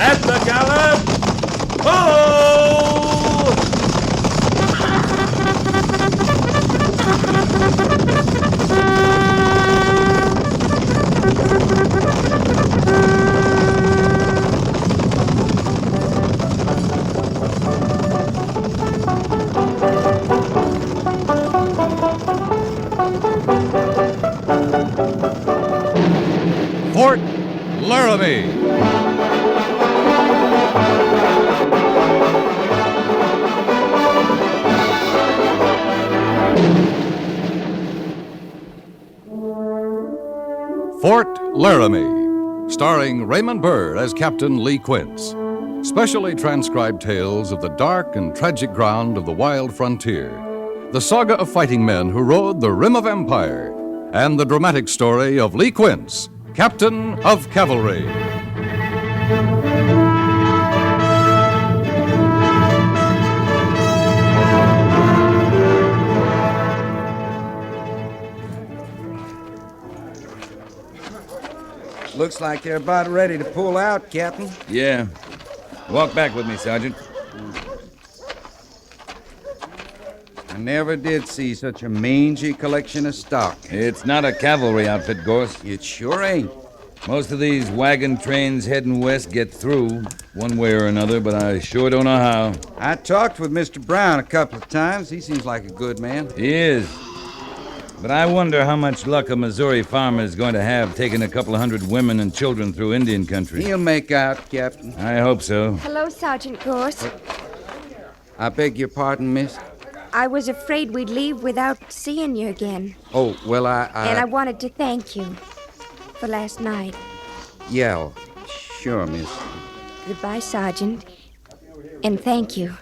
At the gallop! Oh! Fort Laramie. Fort Laramie, starring Raymond Burr as Captain Lee Quince. Specially transcribed tales of the dark and tragic ground of the wild frontier, the saga of fighting men who rode the rim of empire, and the dramatic story of Lee Quince, Captain of Cavalry. Looks like they're about ready to pull out, Captain. Yeah. Walk back with me, Sergeant. I never did see such a mangy collection of stock. It's not a cavalry outfit, Gorse. It sure ain't. Most of these wagon trains heading west get through, one way or another, but I sure don't know how. I talked with Mr. Brown a couple of times. He seems like a good man. He is. But I wonder how much luck a Missouri farmer is going to have taking a couple of hundred women and children through Indian country. He'll make out, Captain. I hope so. Hello, Sergeant Gorse. I beg your pardon, miss? I was afraid we'd leave without seeing you again. Oh, well, And I wanted to thank you for last night. Yeah, sure, miss. Goodbye, Sergeant. And thank you.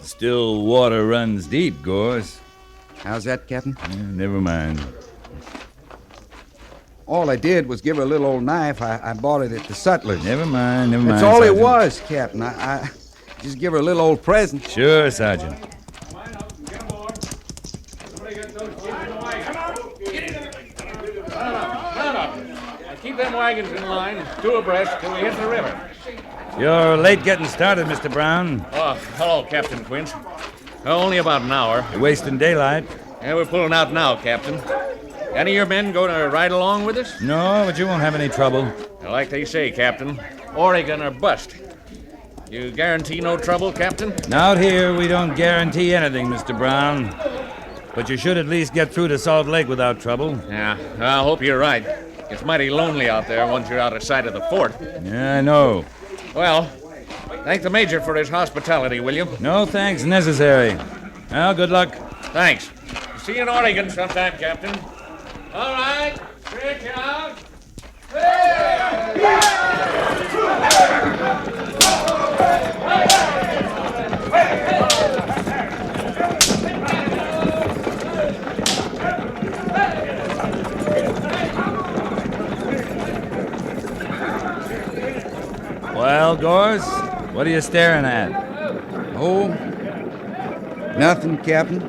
Still water runs deep, Gorse. How's that, Captain? Never mind. All I did was give her a little old knife. I bought it at the sutler's. Never mind, never mind. That's all Sergeant. it was, Captain. I just give her a little old present. Sure, Sergeant. Keep them wagons in line, two abreast, till we hit the river. You're late getting started, Mr. Brown. Oh, hello, Captain Quince. Only about an hour. You're wasting daylight. Yeah, we're pulling out now, Captain. Any of your men going to ride along with us? No, but you won't have any trouble. Like they say, Captain, Oregon or bust. You guarantee no trouble, Captain? Out here, we don't guarantee anything, Mr. Brown. But you should at least get through to Salt Lake without trouble. Yeah, I hope you're right. It's mighty lonely out there once you're out of sight of the fort. Yeah, I know. Well, thank the Major for his hospitality, will you? No thanks necessary. Well, good luck. Thanks. See you in Oregon sometime, Captain. All right, stretch out. Well, Gorse, what are you staring at? Oh, nothing, Captain.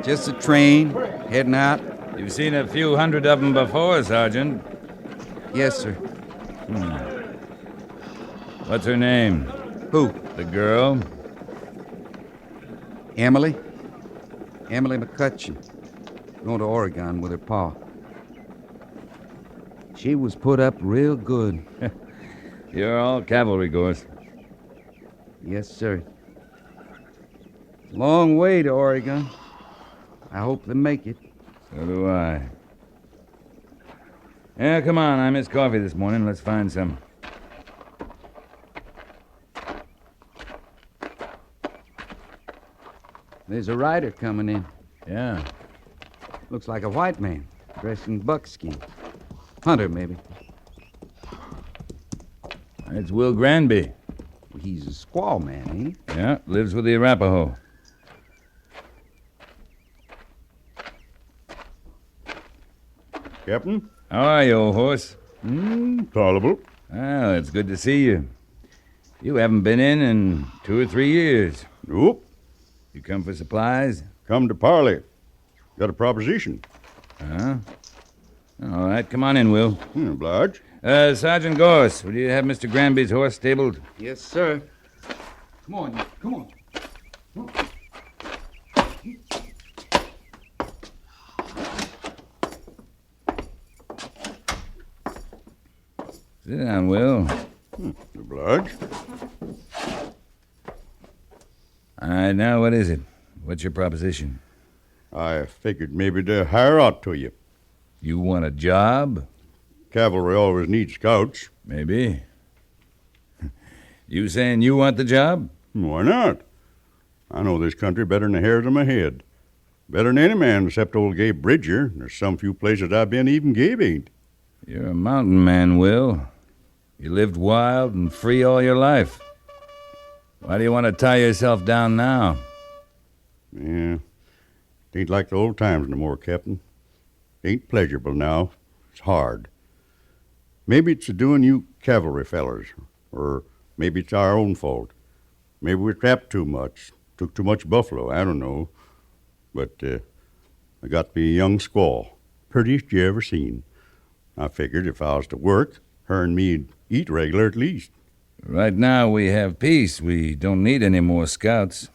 Just a train heading out. You've seen a few hundred of them before, Sergeant. Yes, sir. What's her name? Who? The girl? Emily? Emily McCutcheon. Going to Oregon with her pa. She was put up real good. You're all cavalry, Gorse. Yes, sir. Long way to Oregon. I hope they make it. So do I. Yeah, come on. I missed coffee this morning. Let's find some. There's a rider coming in. Yeah. Looks like a white man, dressed in buckskin. Hunter, maybe. It's Will Granby. He's a squaw man, ain't he? Yeah, lives with the Arapaho. Captain? How are you, old horse? Tolerable. Well, it's good to see you. You haven't been in 2 or 3 years. Nope. You come for supplies? Come to parley. Got a proposition. Huh? All right, come on in, Will. Oblige. Sergeant Gorse, will you have Mr. Granby's horse stabled? Yes, sir. Come on, come on. Sit down, Will. Oblige. All right, now what is it? What's your proposition? I figured maybe to hire out to you. You want a job? Cavalry always needs scouts. Maybe. You saying you want the job? Why not? I know this country better than the hairs on my head. Better than any man except old Gabe Bridger. There's some few places I've been even Gabe ain't. You're a mountain man, Will. You lived wild and free all your life. Why do you want to tie yourself down now? Yeah. It ain't like the old times no more, Captain. Ain't pleasurable now. It's hard. Maybe it's a doing you cavalry fellers, or maybe it's our own fault. Maybe we trapped too much, took too much buffalo, I don't know. But I got me a young squaw, prettiest you ever seen. I figured if I was to work, her and me'd eat regular at least. Right now we have peace. We don't need any more scouts.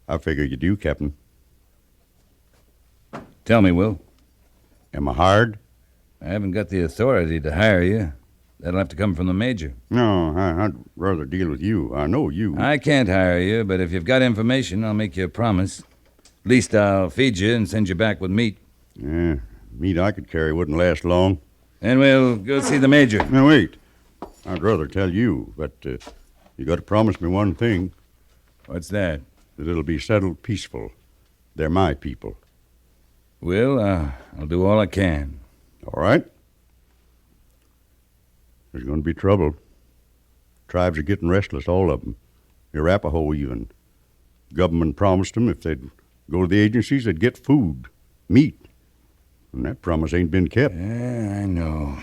I figure you do, Captain. Tell me, Will. Am I hired? I haven't got the authority to hire you. That'll have to come from the major. No, I'd rather deal with you. I know you. I can't hire you, but if you've got information, I'll make you a promise. At least I'll feed you and send you back with meat. Yeah, meat I could carry wouldn't last long. Then we'll go see the major. Now, wait. I'd rather tell you, but you got to promise me one thing. What's that? That it'll be settled peaceful. They're my people. Will, I'll do all I can. All right? There's going to be trouble. Tribes are getting restless, all of them. The Arapaho even. Government promised them if they'd go to the agencies, they'd get food, meat. And that promise ain't been kept. Yeah, I know.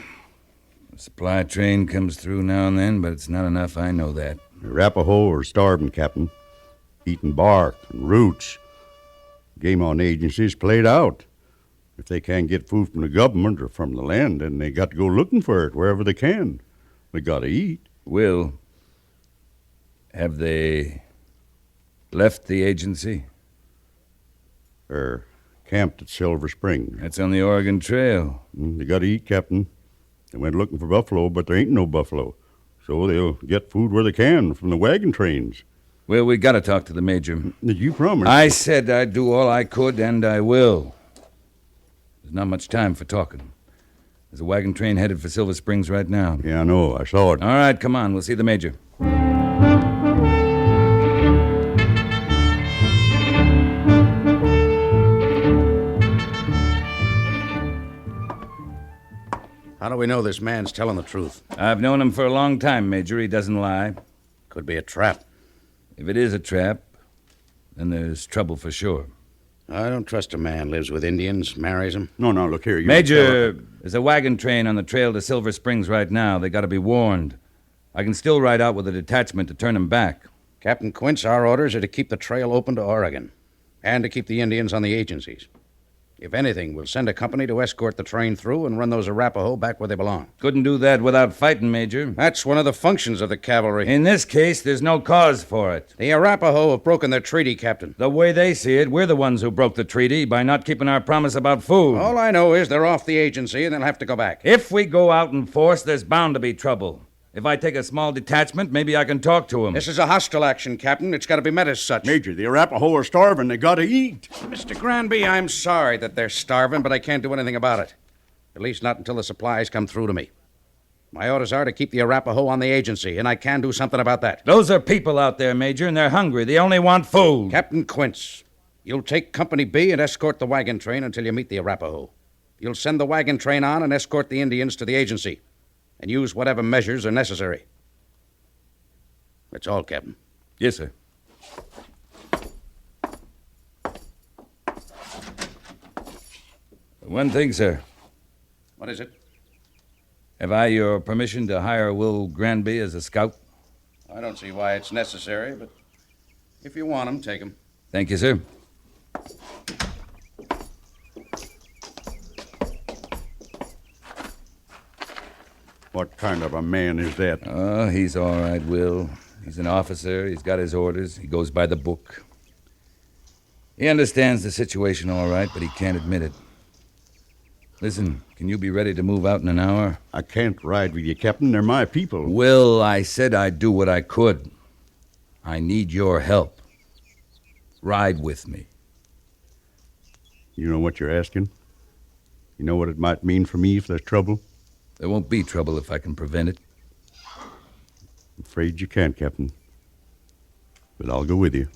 The supply train comes through now and then, but it's not enough, I know that. The Arapaho are starving, Captain. Eating bark and roots. Game on agencies played out. If they can't get food from the government or from the land, then they got to go looking for it wherever they can. They got to eat. Will, have they left the agency? They're camped at Silver Spring. That's on the Oregon Trail. They got to eat, Captain. They went looking for buffalo, but there ain't no buffalo. So they'll get food where they can from the wagon trains. Well, we got to talk to the major. Did you promise? I said I'd do all I could, and I will. There's not much time for talking. There's a wagon train headed for Silver Springs right now. Yeah, I know. I saw it. All right, come on. We'll see the major. How do we know this man's telling the truth? I've known him for a long time, Major. He doesn't lie. Could be a trap. If it is a trap, then there's trouble for sure. I don't trust a man lives with Indians, marries them. No, look here. You Major, there's a wagon train on the trail to Silver Springs right now. They got to be warned. I can still ride out with a detachment to turn them back. Captain Quince, our orders are to keep the trail open to Oregon and to keep the Indians on the agencies. If anything, we'll send a company to escort the train through and run those Arapaho back where they belong. Couldn't do that without fighting, Major. That's one of the functions of the cavalry. In this case, there's no cause for it. The Arapaho have broken their treaty, Captain. The way they see it, we're the ones who broke the treaty by not keeping our promise about food. All I know is they're off the agency and they'll have to go back. If we go out in force, there's bound to be trouble. If I take a small detachment, maybe I can talk to them. This is a hostile action, Captain. It's got to be met as such. Major, the Arapaho are starving. They got to eat. Mr. Granby, I'm sorry that they're starving, but I can't do anything about it. At least not until the supplies come through to me. My orders are to keep the Arapaho on the agency, and I can do something about that. Those are people out there, Major, and they're hungry. They only want food. Captain Quince, you'll take Company B and escort the wagon train until you meet the Arapaho. You'll send the wagon train on and escort the Indians to the agency, and use whatever measures are necessary. That's all, Captain. Yes, sir. One thing, sir. What is it? Have I your permission to hire Will Granby as a scout? I don't see why it's necessary, but if you want him, take him. Thank you, sir. What kind of a man is that? Oh, he's all right, Will. He's an officer. He's got his orders. He goes by the book. He understands the situation all right, but he can't admit it. Listen, can you be ready to move out in an hour? I can't ride with you, Captain. They're my people. Will, I said I'd do what I could. I need your help. Ride with me. You know what you're asking? You know what it might mean for me if there's trouble? There won't be trouble if I can prevent it. I'm afraid you can't, Captain. But I'll go with you.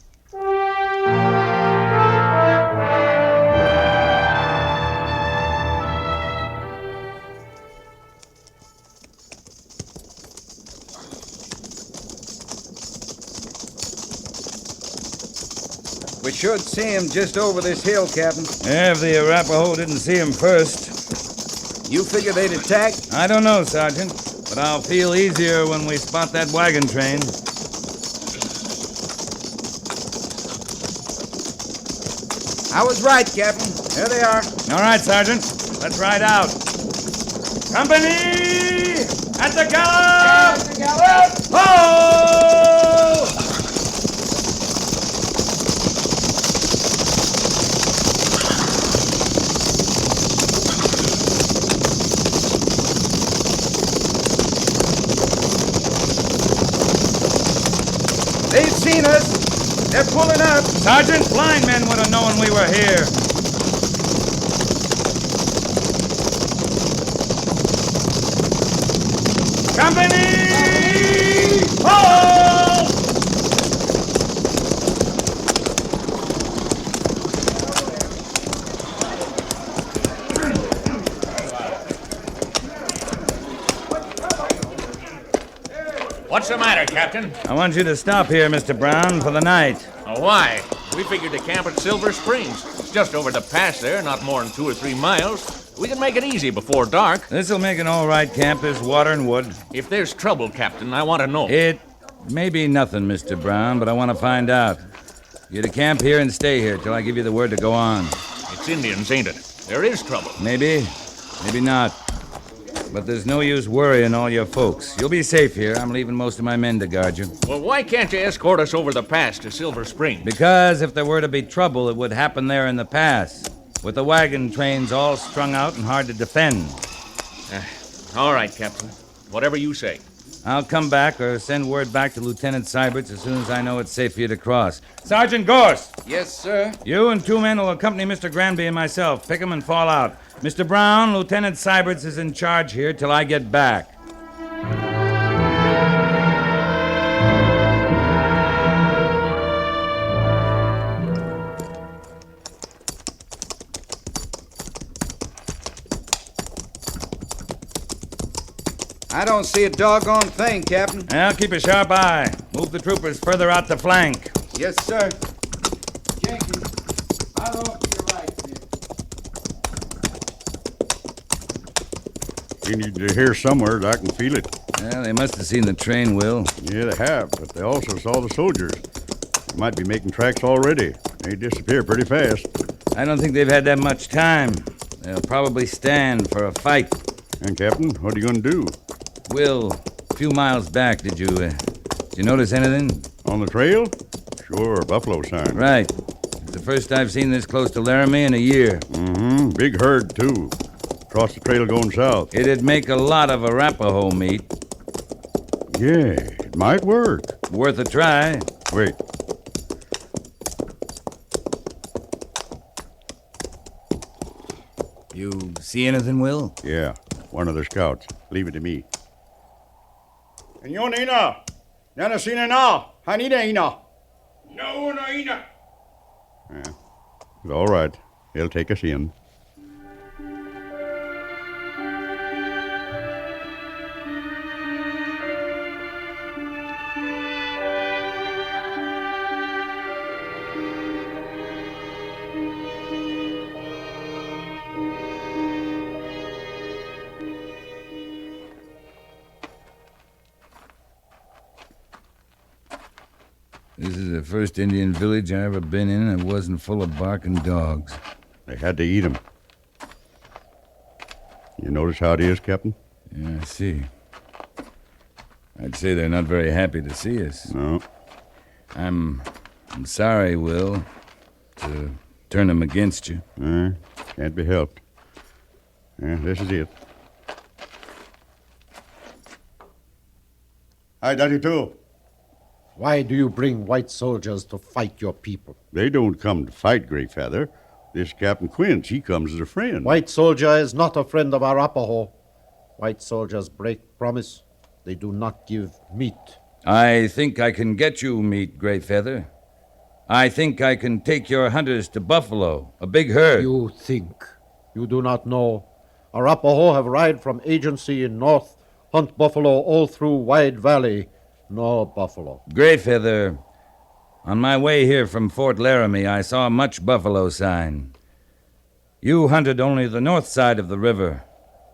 We should see him just over this hill, Captain. If the Arapaho didn't see him first. You figure they'd attack? I don't know, Sergeant, but I'll feel easier when we spot that wagon train. I was right, Captain. There they are. All right, Sergeant. Let's ride out. Company! At the gallop! At the gallop! Ho! They've seen us. They're pulling up. Sergeant, blind men would have known we were here. Company! Hold! What's the matter, Captain? I want you to stop here, Mr. Brown, for the night. Oh, why? We figured to camp at Silver Springs. It's just over the pass there, not more than 2 or 3 miles. We can make it easy before dark. This'll make an all right camp. There's water and wood. If there's trouble, Captain, I want to know. It may be nothing, Mr. Brown, but I want to find out. You're to camp here and stay here till I give you the word to go on. It's Indians, ain't it? There is trouble. Maybe, maybe not. But there's no use worrying all your folks. You'll be safe here. I'm leaving most of my men to guard you. Well, why can't you escort us over the pass to Silver Springs? Because if there were to be trouble, it would happen there in the pass, with the wagon trains all strung out and hard to defend. All right, Captain. Whatever you say. I'll come back or send word back to Lieutenant Seiberts as soon as I know it's safe for you to cross. Sergeant Gorst! Yes, sir. You and 2 men will accompany Mr. Granby and myself. Pick 'em and fall out. Mr. Brown, Lieutenant Seiberts is in charge here till I get back. I don't see a doggone thing, Captain. Now, keep a sharp eye. Move the troopers further out the flank. Yes, sir. Jenkins, I'll off to your right, sir. You need to hear somewhere that I can feel it. Well, they must have seen the train, Will. Yeah, they have, but they also saw the soldiers. They might be making tracks already. They disappear pretty fast. I don't think they've had that much time. They'll probably stand for a fight. And, Captain, what are you going to do? Will, a few miles back, did you notice anything? On the trail? Sure, buffalo sign. Right. It's the first I've seen this close to Laramie in a year. Mm-hmm. Big herd, too. Across the trail going south. It'd make a lot of Arapaho meat. Yeah, it might work. Worth a try. Wait. You see anything, Will? Yeah, one of the scouts. Leave it to me. Nina, Nana sina na, Hanina ina. No, Naina. Yeah, it's all right. He'll take us in. This is the first Indian village I ever been in that wasn't full of barking dogs. They had to eat him. You notice how it is, Captain? Yeah, I see. I'd say they're not very happy to see us. No. I'm sorry, Will, to turn them against you. Can't be helped. This is it. Hi, Daddy, too. Why do you bring white soldiers to fight your people? They don't come to fight, Greyfeather. This Captain Quince, he comes as a friend. White soldier is not a friend of Arapaho. White soldiers break promise. They do not give meat. I think I can get you meat, Greyfeather. I think I can take your hunters to Buffalo, a big herd. You think. You do not know. Arapaho have ride from agency in north, hunt buffalo all through Wide Valley. No buffalo. Greyfeather, on my way here from Fort Laramie, I saw much buffalo sign. You hunted only the north side of the river.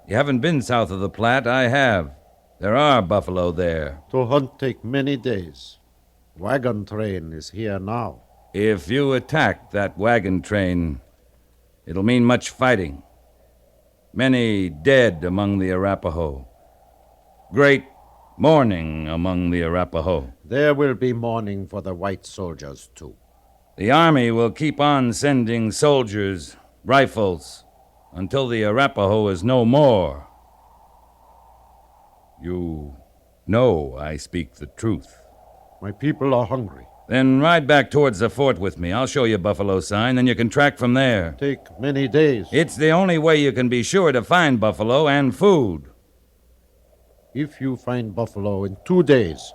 You haven't been south of the Platte. I have. There are buffalo there. To hunt take many days. Wagon train is here now. If you attack that wagon train, it'll mean much fighting. Many dead among the Arapaho. Great mourning among the Arapaho. There will be mourning for the white soldiers, too. The army will keep on sending soldiers, rifles, until the Arapaho is no more. You know I speak the truth. My people are hungry. Then ride back towards the fort with me. I'll show you buffalo sign, then you can track from there. Take many days. It's the only way you can be sure to find buffalo and food. If you find buffalo in 2 days,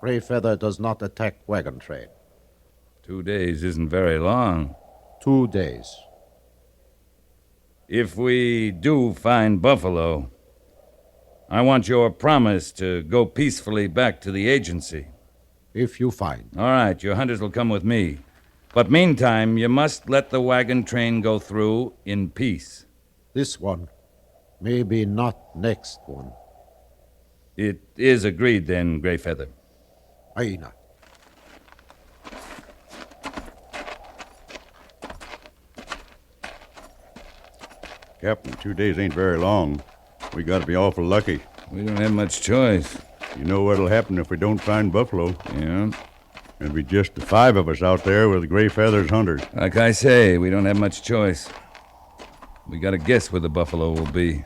Greyfeather does not attack wagon train. 2 days isn't very long. 2 days. If we do find buffalo, I want your promise to go peacefully back to the agency. If you find. All right, your hunters will come with me. But meantime, you must let the wagon train go through in peace. This one. Maybe not next one. It is agreed then, Greyfeather. Aina. Captain, 2 days ain't very long. We gotta be awful lucky. We don't have much choice. You know what'll happen if we don't find buffalo. Yeah? It'll be just the 5 of us out there with Greyfeather's hunters. Like I say, we don't have much choice. We gotta guess where the buffalo will be.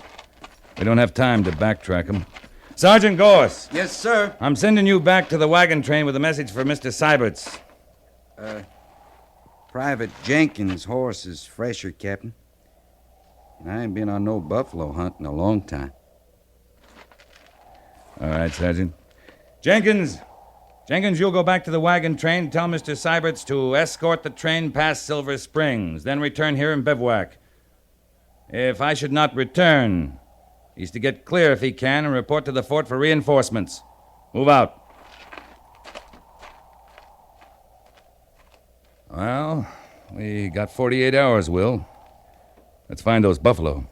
We don't have time to backtrack them. Sergeant Gorse! Yes, sir. I'm sending you back to the wagon train with a message for Mr. Seibert's. Private Jenkins' horse is fresher, Captain. And I ain't been on no buffalo hunt in a long time. All right, Sergeant. Jenkins, you'll go back to the wagon train. Tell Mr. Seibert's to escort the train past Silver Springs, then return here and bivouac. If I should not return, he's to get clear if he can and report to the fort for reinforcements. Move out. Well, we got 48 hours, Will. Let's find those buffalo.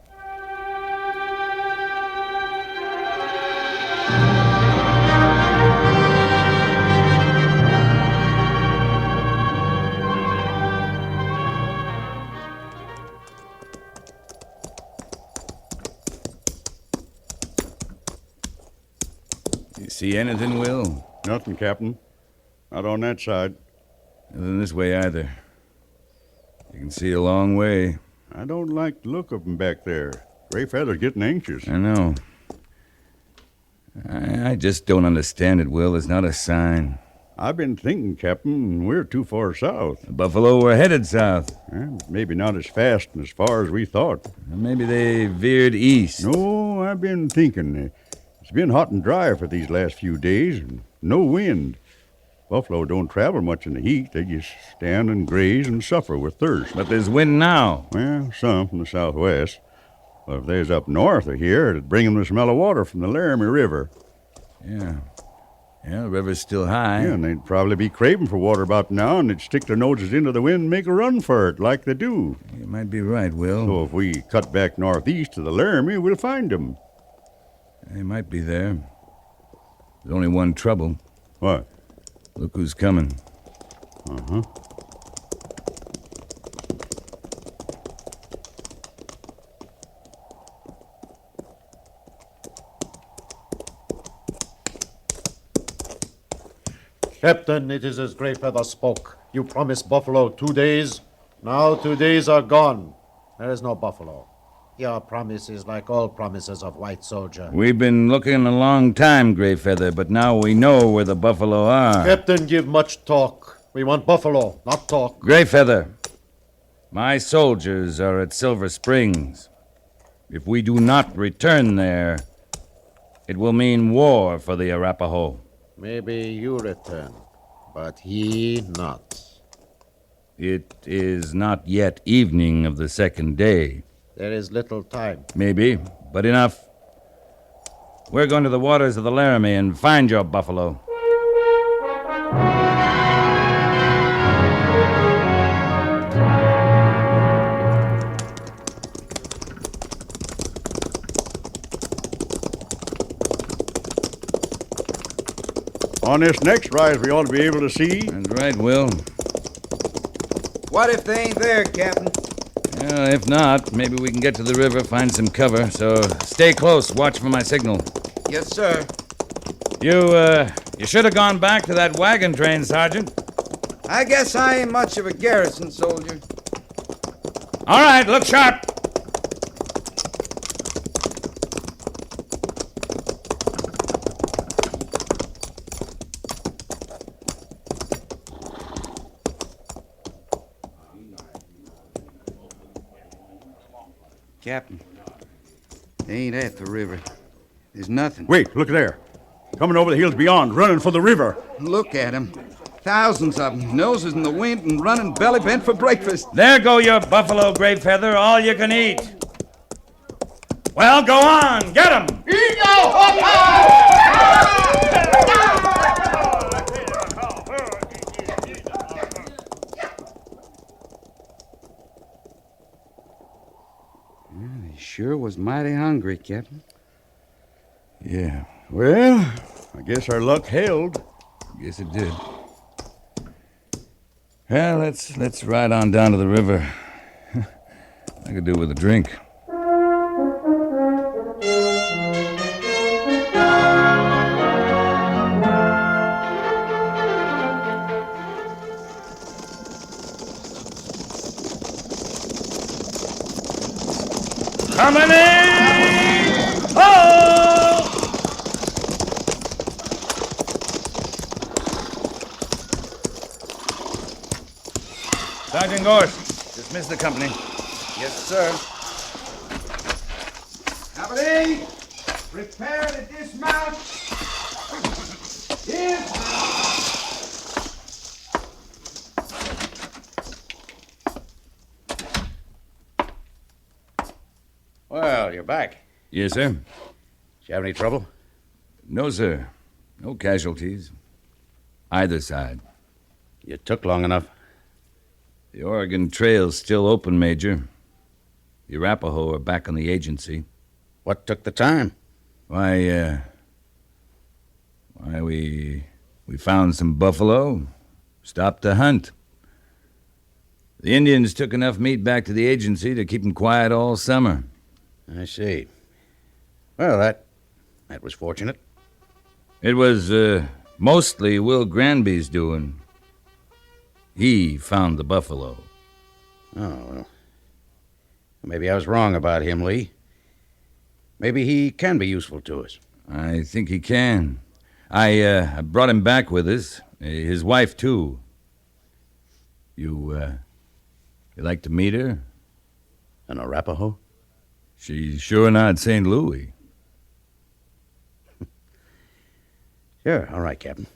You see anything, Will? Nothing, Captain. Not on that side. Nothing this way either. You can see a long way. I don't like the look of 'em back there. Greyfeather's getting anxious. I know. I just don't understand it, Will. It's not a sign. I've been thinking, Captain, we're too far south. The buffalo were headed south. Maybe not as fast and as far as we thought. Maybe they veered east. No, I've been thinking. It's been hot and dry for these last few days, and no wind. Buffalo don't travel much in the heat. They just stand and graze and suffer with thirst. But there's wind now. Well, some from the southwest. But if they's up north of here, it'd bring 'em the smell of water from the Laramie River. Yeah, the river's still high. Yeah, and they'd probably be craving for water about now, and they'd stick their noses into the wind and make a run for it, like they do. You might be right, Will. So if we cut back northeast to the Laramie, we'll find 'em. They might be there. There's only one trouble. What? Look who's coming. Uh-huh. Captain, it is as Greyfeather spoke. You promised buffalo 2 days. Now 2 days are gone. There is no buffalo. Your promise is like all promises of white soldier. We've been looking a long time, Greyfeather, but now we know where the buffalo are. Captain, give much talk. We want buffalo, not talk. Greyfeather, my soldiers are at Silver Springs. If we do not return there, it will mean war for the Arapaho. Maybe you return, but he not. It is not yet evening of the second day. There is little time. Maybe, but enough. We're going to the waters of the Laramie and find your buffalo. On this next rise, we ought to be able to see. That's right, Will. What if they ain't there, Captain? Well, if not, maybe we can get to the river, find some cover. So stay close. Watch for my signal. Yes, sir. You should have gone back to that wagon train, Sergeant. I guess I ain't much of a garrison soldier. All right, look sharp. Captain, they ain't at the river. There's nothing. Wait, look there. Coming over the hills beyond, running for the river. Look at 'em. Thousands of 'em, noses in the wind and running belly bent for breakfast. There go your buffalo, Greyfeather, all you can eat. Well, go on, get 'em. They sure was mighty hungry, Captain. Yeah, Well, I guess our luck held. guess it did. Well, let's ride on down to the river. I could do with a drink. Coming in! Oh! Sergeant Gorse, dismiss the company. Yes, sir. Company, prepare to dismount. Well, you're back. Yes, sir. Did you have any trouble? No, sir. No casualties. Either side. You took long enough. The Oregon Trail's still open, Major. The Arapaho are back on the agency. What took the time? Why, we found some buffalo, stopped to hunt. The Indians took enough meat back to the agency to keep them quiet all summer. I see. Well, that was fortunate. It was mostly Will Granby's doing. He found the buffalo. Oh, well. Maybe I was wrong about him, Lee. Maybe he can be useful to us. I think he can. I brought him back with us. His wife, too. You like to meet her? An Arapaho? She's sure not St. Louis. Sure. All right, Captain.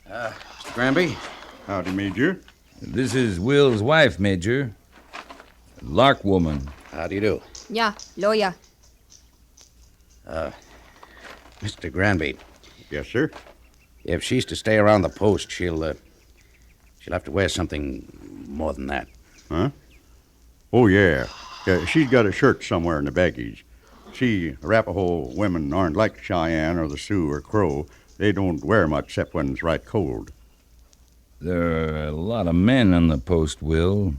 Mr. Granby? Howdy, Major. This is Will's wife, Major. Lark woman. How do you do? Yeah, lawyer. Mr. Granby, Yes, sir. if she's to stay around the post, she'll have to wear something more than that. Huh? Oh, yeah. She's got a shirt somewhere in the baggage. See, Arapaho women aren't like Cheyenne or the Sioux or Crow. They don't wear much except when it's right cold. There are a lot of men on the post, Will.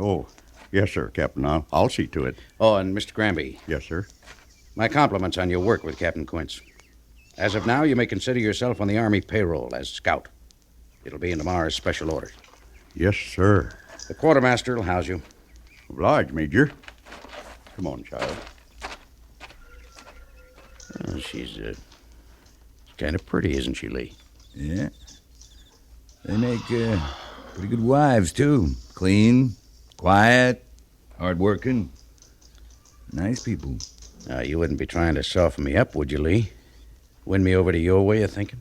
Oh, yes, sir, Captain. I'll see to it. Oh, and Mr. Granby, Yes, sir. my compliments on your work with Captain Quince. As of now, you may consider yourself on the Army payroll as scout. It'll be in tomorrow's special orders. Yes, sir. The quartermaster will house you. Obliged, Major. Come on, child. She's kind of pretty, isn't she, Lee? Yeah. They make pretty good wives, too. Clean, quiet, hard-working. Nice people. You wouldn't be trying to soften me up, would you, Lee? Win me over to your way of thinking?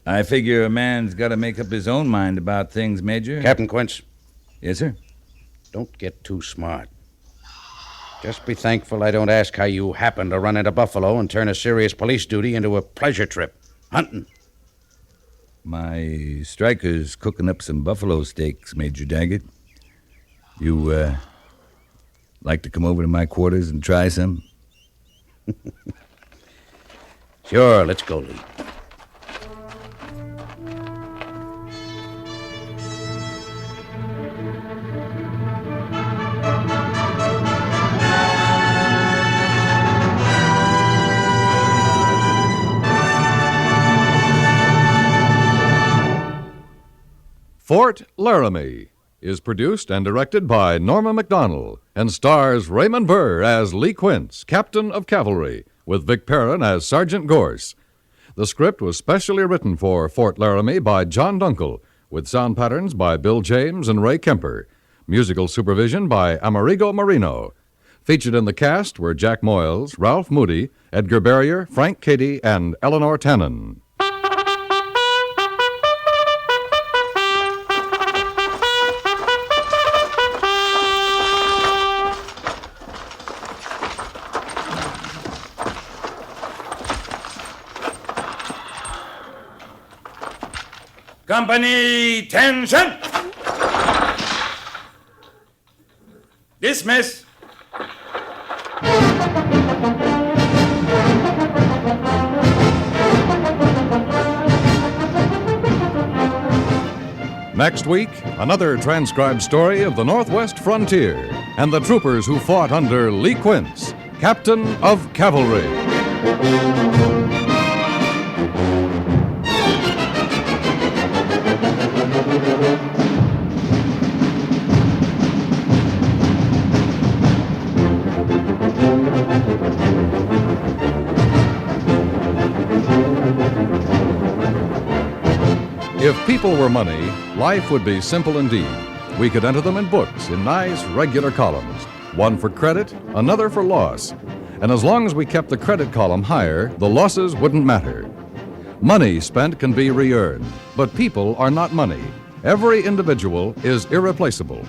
I figure a man's got to make up his own mind about things, Major. Captain Quince, Yes, sir? don't get too smart. Just be thankful I don't ask how you happened to run into Buffalo and turn a serious police duty into a pleasure trip. Hunting. My striker's cooking up some buffalo steaks, Major Daggett. You, like to come over to my quarters and try some? Sure, let's go, Lee. Fort Laramie is produced and directed by Norma MacDonald and stars Raymond Burr as Lee Quince, Captain of Cavalry, with Vic Perrin as Sergeant Gorse. The script was specially written for Fort Laramie by John Dunkel, with sound patterns by Bill James and Ray Kemper. Musical supervision by Amerigo Marino. Featured in the cast were Jack Moyles, Ralph Moody, Edgar Barrier, Frank Cady, and Eleanor Tannen. Company, tension! Dismiss! Next week, another transcribed story of the Northwest frontier and the troopers who fought under Lee Quince, Captain of Cavalry. If people were money, life would be simple indeed. We could enter them in books in nice, regular columns, one for credit, another for loss. And as long as we kept the credit column higher, the losses wouldn't matter. Money spent can be re-earned, but people are not money. Every individual is irreplaceable.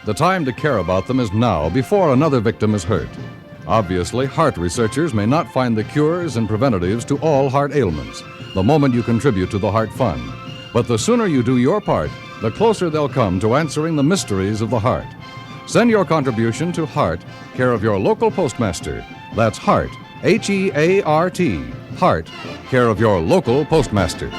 The time to care about them is now, before another victim is hurt. Obviously, heart researchers may not find the cures and preventatives to all heart ailments the moment you contribute to the Heart Fund. But the sooner you do your part, the closer they'll come to answering the mysteries of the heart. Send your contribution to Heart, care of your local postmaster. That's Heart, H-E-A-R-T, Heart, care of your local postmaster.